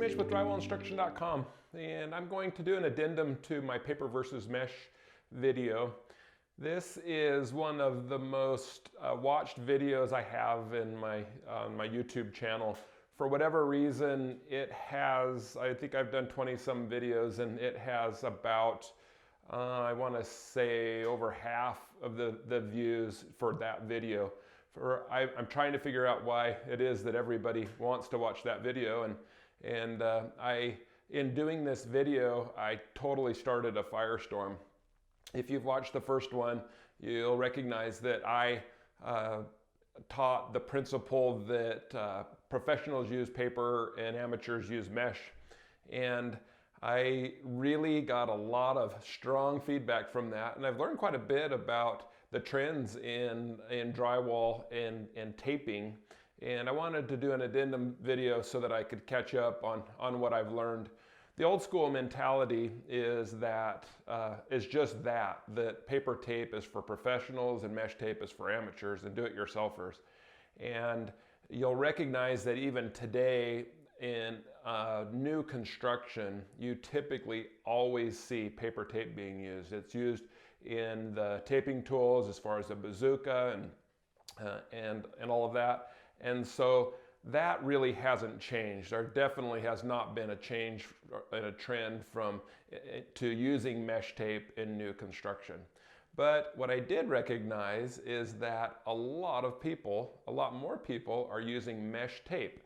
Mitch with drywallinstruction.com, and I'm going to do an addendum to my paper versus mesh video. This is one of the most watched videos I have in on my YouTube channel. For whatever reason, it has, I think I've done 20 some videos, and it has about, I want to say over half of the views for that video. I'm trying to figure out why it is that everybody wants to watch that video, and in doing this video, I totally started a firestorm. If you've watched the first one, you'll recognize that I taught the principle that professionals use paper and amateurs use mesh. And I really got a lot of strong feedback from that. And I've learned quite a bit about the trends in drywall and taping. And I wanted to do an addendum video so that I could catch up on what I've learned. The old school mentality is that just that paper tape is for professionals and mesh tape is for amateurs and do-it-yourselfers. And you'll recognize that even today in new construction, you typically always see paper tape being used. It's used in the taping tools as far as the bazooka and all of that. And so that really hasn't changed. There definitely has not been a change in a trend to using mesh tape in new construction. But what I did recognize is that a lot more people are using mesh tape.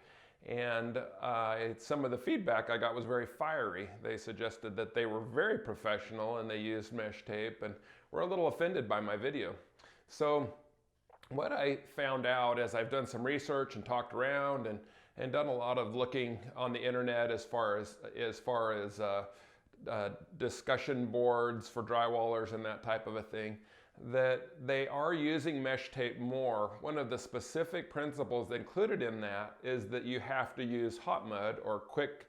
And some of the feedback I got was very fiery. They suggested that they were very professional and they used mesh tape and were a little offended by my video. So what I found out as I've done some research and talked around and done a lot of looking on the internet as far as discussion boards for drywallers and that type of a thing, that they are using mesh tape more. One of the specific principles included in that is that you have to use hot mud or quick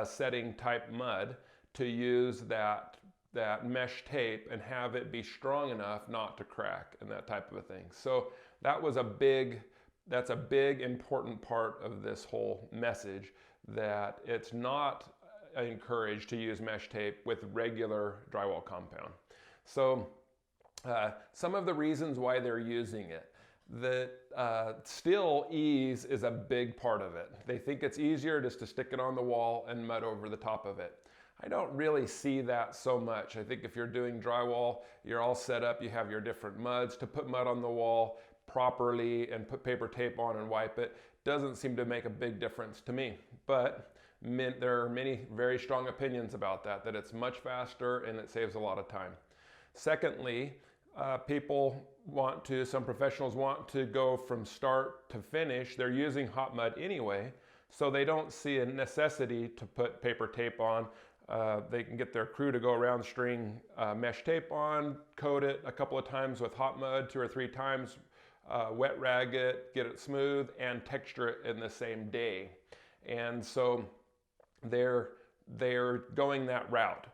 setting type mud to use that mesh tape and have it be strong enough not to crack and that type of a thing. So that's a big important part of this whole message, that it's not encouraged to use mesh tape with regular drywall compound. So some of the reasons why they're using it, that still ease is a big part of it. They think it's easier just to stick it on the wall and mud over the top of it. I don't really see that so much. I think if you're doing drywall, you're all set up, you have your different muds. To put mud on the wall properly and put paper tape on and wipe it doesn't seem to make a big difference to me. But there are many very strong opinions about that it's much faster and it saves a lot of time. Secondly, some professionals want to go from start to finish. They're using hot mud anyway, so they don't see a necessity to put paper tape on. They can get their crew to go around, string mesh tape on, coat it a couple of times with hot mud, 2 or 3 times, wet rag it, get it smooth, and texture it in the same day. And so they're going that route.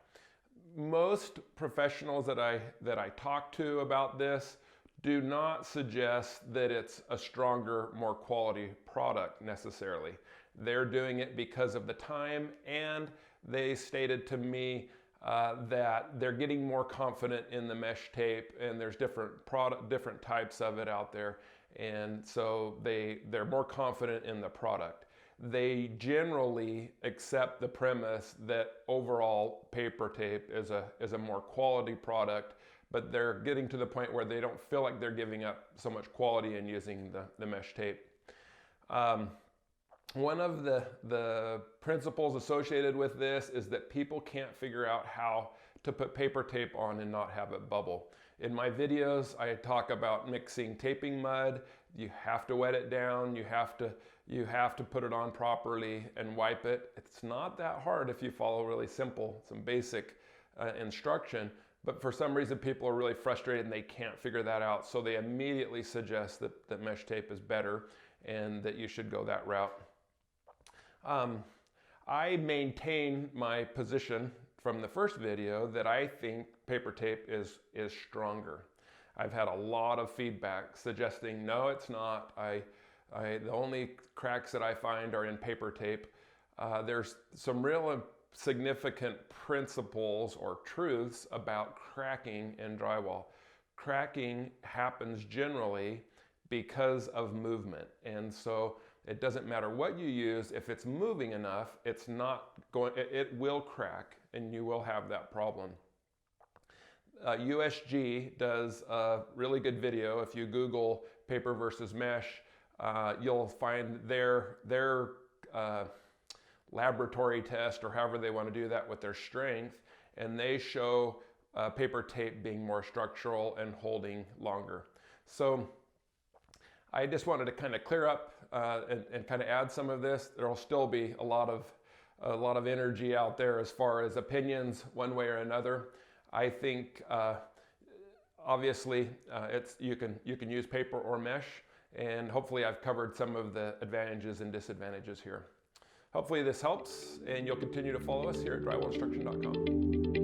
Most professionals that I talk to about this do not suggest that it's a stronger, more quality product necessarily. They're doing it because of the time, and they stated to me that they're getting more confident in the mesh tape, and there's different types of it out there, and so they're more confident in the product. They generally accept the premise that overall paper tape is a more quality product, but they're getting to the point where they don't feel like they're giving up so much quality in using the mesh tape. One of the principles associated with this is that people can't figure out how to put paper tape on and not have it bubble. In my videos, I talk about mixing taping mud. You have to wet it down. You have to put it on properly and wipe it. It's not that hard if you follow really some basic instruction. But for some reason, people are really frustrated and they can't figure that out. So they immediately suggest that mesh tape is better and that you should go that route. I maintain my position from the first video that I think paper tape is stronger. I've had a lot of feedback suggesting no, it's not. The only cracks that I find are in paper tape. There's some real significant principles or truths about cracking in drywall. Cracking happens generally because of movement, and so it doesn't matter what you use. If it's moving enough, it's not going, it will crack, and you will have that problem. USG does a really good video. If you Google paper versus mesh, you'll find their laboratory test, or however they want to do that with their strength, and they show paper tape being more structural and holding longer. So I just wanted to kind of clear up and kind of add some of this. There'll still be a lot of energy out there as far as opinions one way or another. I think obviously you can use paper or mesh, and hopefully I've covered some of the advantages and disadvantages here. Hopefully this helps, and you'll continue to follow us here at drywallinstruction.com.